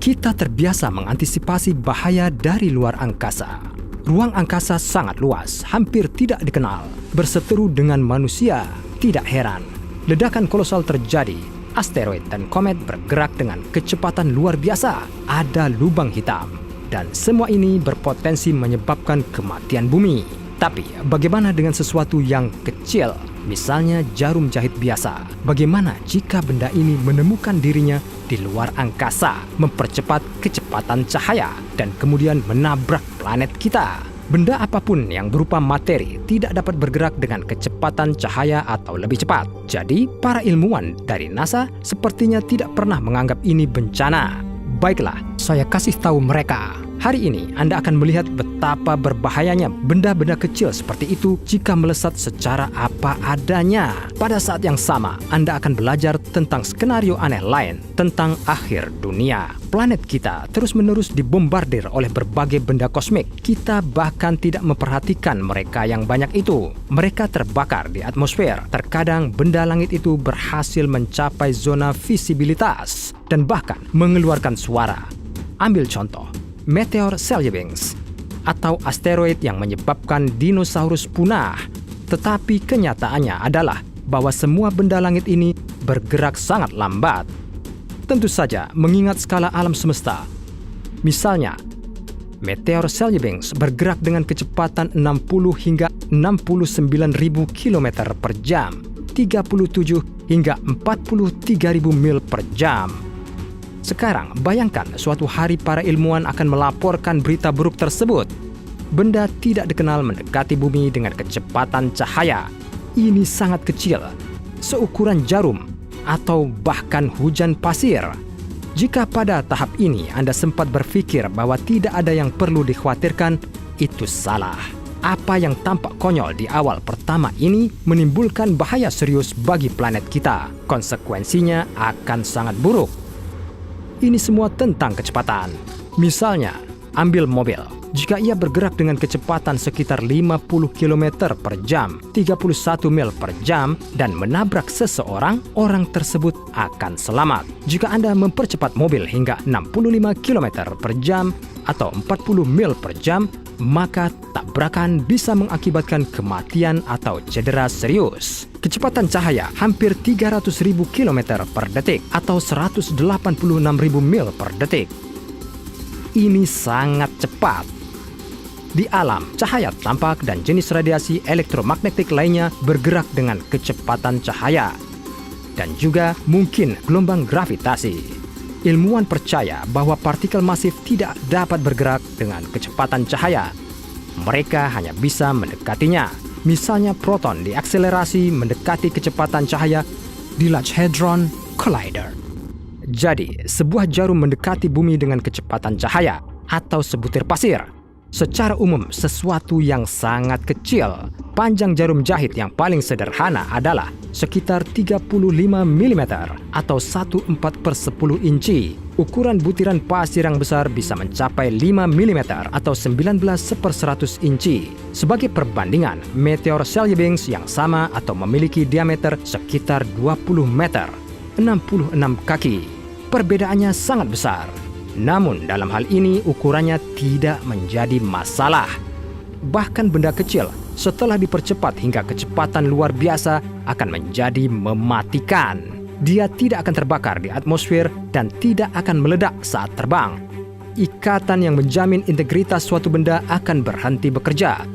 Kita terbiasa mengantisipasi bahaya dari luar angkasa. Ruang angkasa sangat luas, hampir tidak dikenal. Berseteru dengan manusia, tidak heran. Ledakan kolosal terjadi, asteroid dan komet bergerak dengan kecepatan luar biasa. Ada lubang hitam. Dan semua ini berpotensi menyebabkan kematian bumi. Tapi bagaimana dengan sesuatu yang kecil? Misalnya jarum jahit biasa. Bagaimana jika benda ini menemukan dirinya di luar angkasa, mempercepat kecepatan cahaya, dan kemudian menabrak planet kita? Benda apapun yang berupa materi tidak dapat bergerak dengan kecepatan cahaya atau lebih cepat. Jadi, para ilmuwan dari NASA sepertinya tidak pernah menganggap ini bencana. Baiklah, saya kasih tahu mereka. Hari ini Anda akan melihat betapa berbahayanya benda-benda kecil seperti itu jika melesat secara apa adanya. Pada saat yang sama, Anda akan belajar tentang skenario aneh lain tentang akhir dunia. Planet kita terus-menerus dibombardir oleh berbagai benda kosmik. Kita bahkan tidak memperhatikan mereka yang banyak itu. Mereka terbakar di atmosfer. Terkadang benda langit itu berhasil mencapai zona visibilitas dan bahkan mengeluarkan suara. Ambil contoh, meteor Chelyabinsk atau asteroid yang menyebabkan dinosaurus punah. Tetapi kenyataannya adalah bahwa semua benda langit ini bergerak sangat lambat. Tentu saja mengingat skala alam semesta. Misalnya, meteor Chelyabinsk bergerak dengan kecepatan 60 hingga 69.000 km per jam, 37 hingga 43.000 mil per jam. Sekarang, bayangkan suatu hari para ilmuwan akan melaporkan berita buruk tersebut. Benda tidak dikenal mendekati bumi dengan kecepatan cahaya. Ini sangat kecil, seukuran jarum, atau bahkan hujan pasir. Jika pada tahap ini Anda sempat berpikir bahwa tidak ada yang perlu dikhawatirkan, itu salah. Apa yang tampak konyol di awal pertama ini menimbulkan bahaya serius bagi planet kita. Konsekuensinya akan sangat buruk. Ini semua tentang kecepatan. Misalnya, ambil mobil. Jika ia bergerak dengan kecepatan sekitar 50 km per jam, 31 mil per jam, dan menabrak seseorang, orang tersebut akan selamat. Jika Anda mempercepat mobil hingga 65 km per jam atau 40 mil per jam, maka tabrakan bisa mengakibatkan kematian atau cedera serius. Kecepatan cahaya hampir 300.000 km per detik atau 186.000 mil per detik. Ini sangat cepat. Di alam, cahaya tampak dan jenis radiasi elektromagnetik lainnya bergerak dengan kecepatan cahaya. Dan juga mungkin gelombang gravitasi. Ilmuwan percaya bahwa partikel masif tidak dapat bergerak dengan kecepatan cahaya. Mereka hanya bisa mendekatinya. Misalnya proton diakselerasi mendekati kecepatan cahaya di Large Hadron Collider. Jadi, sebuah jarum mendekati bumi dengan kecepatan cahaya atau sebutir pasir. Secara umum, sesuatu yang sangat kecil. Panjang jarum jahit yang paling sederhana adalah sekitar 35 mm atau 1/4/10 inci. Ukuran butiran pasir yang besar bisa mencapai 5 mm atau 19/100 inci. Sebagai perbandingan, meteor Chelyabinsk yang sama atau memiliki diameter sekitar 20 meter, 66 kaki. Perbedaannya sangat besar. Namun dalam hal ini ukurannya tidak menjadi masalah. Bahkan benda kecil setelah dipercepat hingga kecepatan luar biasa akan menjadi mematikan. Dia tidak akan terbakar di atmosfer dan tidak akan meledak saat terbang. Ikatan yang menjamin integritas suatu benda akan berhenti bekerja.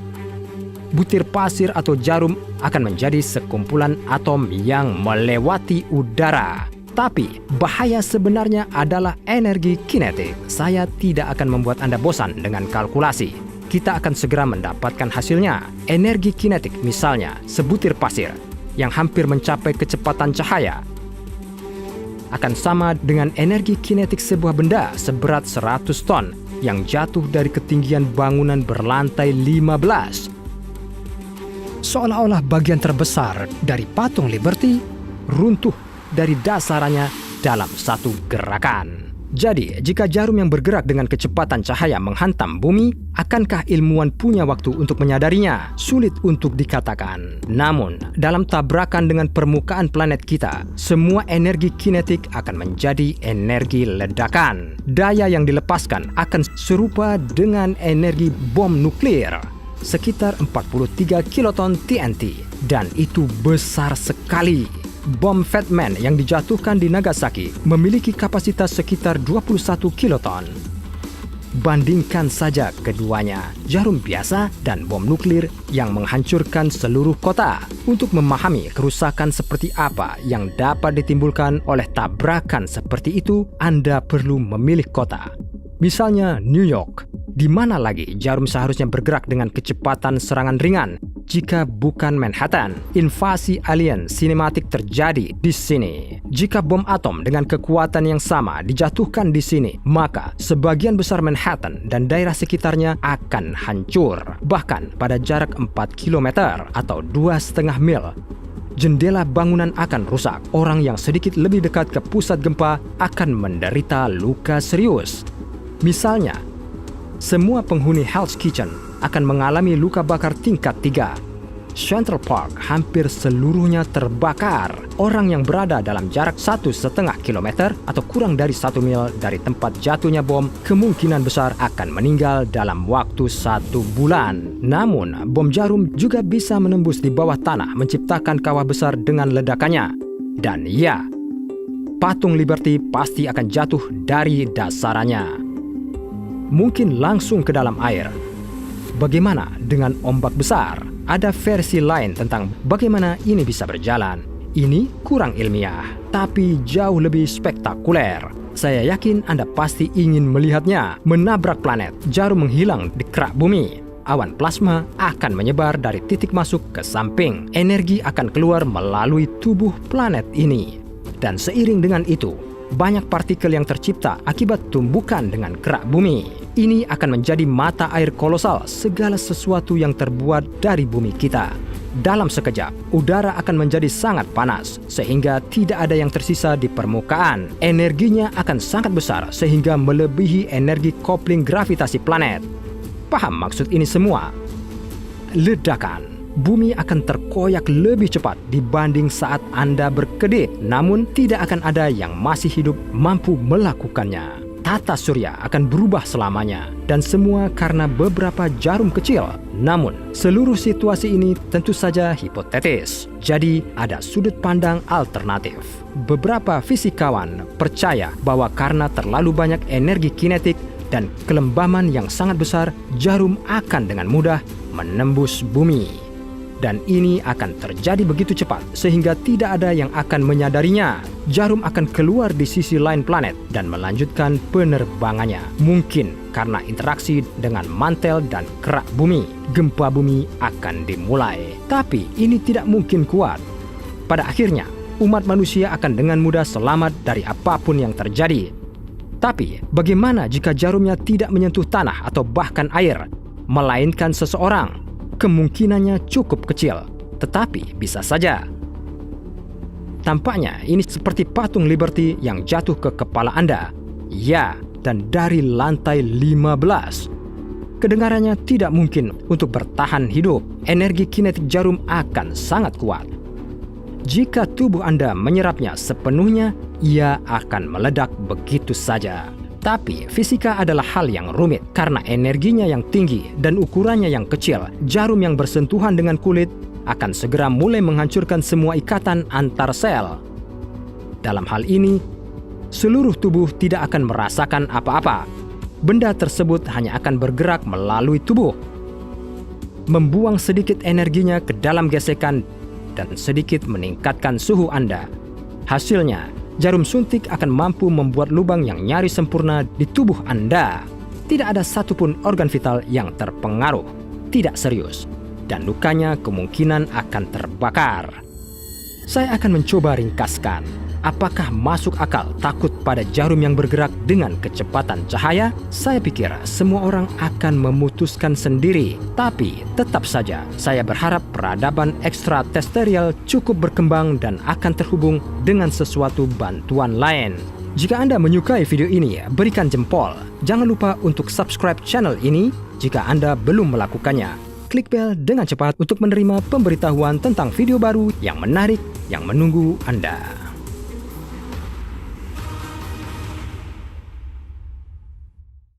Butir pasir atau jarum akan menjadi sekumpulan atom yang melewati udara. Tapi bahaya sebenarnya adalah energi kinetik. Saya tidak akan membuat Anda bosan dengan kalkulasi. Kita akan segera mendapatkan hasilnya. Energi kinetik misalnya sebutir pasir yang hampir mencapai kecepatan cahaya akan sama dengan energi kinetik sebuah benda seberat 100 ton yang jatuh dari ketinggian bangunan berlantai 15. Seolah-olah bagian terbesar dari patung Liberty runtuh dari dasarnya dalam satu gerakan. Jadi, jika jarum yang bergerak dengan kecepatan cahaya menghantam bumi, akankah ilmuwan punya waktu untuk menyadarinya? Sulit untuk dikatakan. Namun, dalam tabrakan dengan permukaan planet kita, semua energi kinetik akan menjadi energi ledakan. Daya yang dilepaskan akan serupa dengan energi bom nuklir, sekitar 43 kiloton TNT, dan itu besar sekali. Bom Fat Man yang dijatuhkan di Nagasaki memiliki kapasitas sekitar 21 kiloton. Bandingkan saja keduanya, jarum biasa dan bom nuklir yang menghancurkan seluruh kota. Untuk memahami kerusakan seperti apa yang dapat ditimbulkan oleh tabrakan seperti itu, Anda perlu memilih kota. Misalnya New York. Di mana lagi jarum seharusnya bergerak dengan kecepatan serangan ringan jika bukan Manhattan? Invasi alien sinematik terjadi di sini. Jika bom atom dengan kekuatan yang sama dijatuhkan di sini, maka sebagian besar Manhattan dan daerah sekitarnya akan hancur. Bahkan pada jarak 4 km atau 2,5 mil. Jendela bangunan akan rusak. Orang yang sedikit lebih dekat ke pusat gempa akan menderita luka serius. Misalnya, semua penghuni Hell's Kitchen akan mengalami luka bakar tingkat 3. Central Park hampir seluruhnya terbakar. Orang yang berada dalam jarak 1,5 kilometer atau kurang dari 1 mil dari tempat jatuhnya bom kemungkinan besar akan meninggal dalam waktu 1 bulan. Namun, bom jarum juga bisa menembus di bawah tanah menciptakan kawah besar dengan ledakannya. Dan ya, patung Liberty pasti akan jatuh dari dasarannya. Mungkin langsung ke dalam air. Bagaimana dengan ombak besar? Ada versi lain tentang bagaimana ini bisa berjalan. Ini kurang ilmiah, tapi jauh lebih spektakuler. Saya yakin Anda pasti ingin melihatnya. Menabrak planet, jarum menghilang di kerak bumi. Awan plasma akan menyebar dari titik masuk ke samping. Energi akan keluar melalui tubuh planet ini. Dan seiring dengan itu, banyak partikel yang tercipta akibat tumbukan dengan kerak bumi. Ini akan menjadi mata air kolosal segala sesuatu yang terbuat dari bumi kita. Dalam sekejap, udara akan menjadi sangat panas sehingga tidak ada yang tersisa di permukaan. Energinya akan sangat besar sehingga melebihi energi kopling gravitasi planet. Paham maksud ini semua? Ledakan. Bumi akan terkoyak lebih cepat dibanding saat Anda berkedip. Namun, tidak akan ada yang masih hidup mampu melakukannya. Tata surya akan berubah selamanya. Dan semua karena beberapa jarum kecil. Namun, seluruh situasi ini tentu saja hipotetis. Jadi, ada sudut pandang alternatif. Beberapa fisikawan percaya bahwa karena terlalu banyak energi kinetik dan kelembaman yang sangat besar, jarum akan dengan mudah menembus bumi. Dan ini akan terjadi begitu cepat sehingga tidak ada yang akan menyadarinya. Jarum akan keluar di sisi lain planet dan melanjutkan penerbangannya. Mungkin karena interaksi dengan mantel dan kerak bumi, gempa bumi akan dimulai. Tapi ini tidak mungkin kuat. Pada akhirnya, umat manusia akan dengan mudah selamat dari apapun yang terjadi. Tapi bagaimana jika jarumnya tidak menyentuh tanah atau bahkan air, melainkan seseorang? Kemungkinannya cukup kecil, tetapi bisa saja. Tampaknya ini seperti patung Liberty yang jatuh ke kepala Anda. Ya, dan dari lantai 15. Kedengarannya tidak mungkin untuk bertahan hidup. Energi kinetik jarum akan sangat kuat. Jika tubuh Anda menyerapnya sepenuhnya, ia akan meledak begitu saja. Tapi fisika adalah hal yang rumit karena energinya yang tinggi dan ukurannya yang kecil. Jarum yang bersentuhan dengan kulit akan segera mulai menghancurkan semua ikatan antar sel. Dalam hal ini, seluruh tubuh tidak akan merasakan apa-apa. Benda tersebut hanya akan bergerak melalui tubuh, membuang sedikit energinya ke dalam gesekan dan sedikit meningkatkan suhu Anda. Hasilnya, jarum suntik akan mampu membuat lubang yang nyaris sempurna di tubuh Anda. Tidak ada satupun organ vital yang terpengaruh, tidak serius, dan lukanya kemungkinan akan terbakar. Saya akan mencoba ringkaskan. Apakah masuk akal takut pada jarum yang bergerak dengan kecepatan cahaya? Saya pikir semua orang akan memutuskan sendiri. Tapi tetap saja, saya berharap peradaban ekstraterestrial cukup berkembang dan akan terhubung dengan sesuatu bantuan lain. Jika Anda menyukai video ini, berikan jempol. Jangan lupa untuk subscribe channel ini jika Anda belum melakukannya. Klik bel dengan cepat untuk menerima pemberitahuan tentang video baru yang menarik yang menunggu Anda.